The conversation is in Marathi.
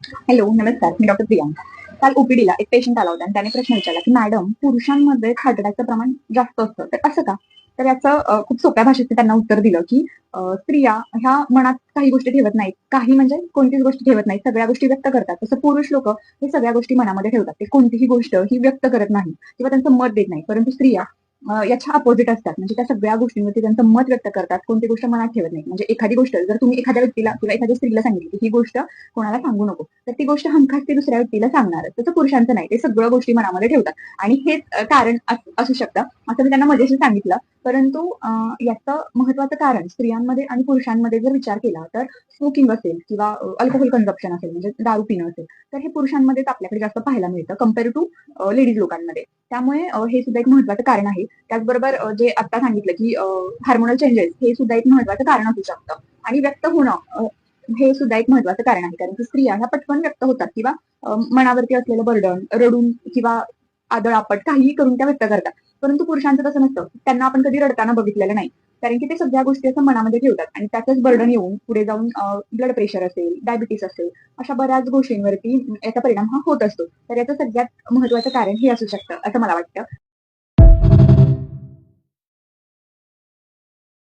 हॅलो, नमस्कार. मी डॉक्टर प्रियांका. काल ओपीडीला एक पेशंट आला होता आणि त्याने प्रश्न विचारला, की मॅडम पुरुषांमध्ये हार्ट अटॅकचं प्रमाण जास्त असतं, तर असं का? तर याचं खूप सोप्या भाषेत मी त्यांना उत्तर दिलं, की स्त्रिया ह्या मनात काही गोष्टी ठेवत नाहीत. काही म्हणजे कोणतीच गोष्ट ठेवत नाहीत. सगळ्या गोष्टी व्यक्त करतात. तसं पुरुष लोकं हे सगळ्या गोष्टी मनामध्ये ठेवतात. ते कोणतीही गोष्ट ही व्यक्त करत नाही किंवा त्यांचं मत देत नाही. परंतु स्त्रिया याच्या अपोझिट असतात. म्हणजे त्या सगळ्या गोष्टींवरती त्यांचं मत व्यक्त करतात. कोणती गोष्ट मनात ठेवत नाही. म्हणजे एखादी गोष्ट जर तुम्ही एखाद्या व्यक्तीला किंवा एखाद्या स्त्रीला सांगितली, की ही गोष्ट कोणाला सांगू नको. तर ती गोष्ट हमखास ते दुसऱ्या व्यक्तीला सांगणारच. तसं पुरुषांचं नाही. ते सगळ्या गोष्टी मनामध्ये ठेवतात. आणि हेच कारण असू शकतं, असं मी त्यांना मजेशीर सांगितलं. परंतु याचं महत्त्वाचं कारण स्त्रियांमध्ये आणि पुरुषांमध्ये जर विचार केला तर स्मोकिंग असेल किंवा अल्कोहोल कन्झम्पशन असेल म्हणजे दारू पिणं असेल, तर हे पुरुषांमध्येच आपल्याकडे जास्त पाहायला मिळतं कंपेअर टू लेडीज लोकांमध्ये. त्यामुळे हे सुद्धा एक महत्त्वाचं कारण आहे. त्याचबरोबर जे आता सांगितलं, की हार्मोनल चेंजेस हे सुद्धा एक महत्त्वाचं कारण असू शकतं. आणि व्यक्त होणं हे सुद्धा एक महत्त्वाचं कारण आहे. कारण की स्त्रिया ह्या पटकन व्यक्त होतात किंवा मनावरती असलेलं बर्डन रडून किंवा आदळआपट काहीही करून त्या व्यक्त करतात. परंतु पुरुषांचं तसं नसतं. त्यांना आपण कधी रडताना बघितलेलं नाही. कारण की ते सगळ्या गोष्टी असं मनामध्ये ठेवतात आणि त्याचंच बर्डन येऊन पुढे जाऊन ब्लड प्रेशर असेल, डायबिटीज असेल, अशा बऱ्याच गोष्टींवरती याचा परिणाम हा होत असतो. तर याचं सगळ्यात महत्त्वाचं कारण हे असू शकतं, असं मला वाटतं.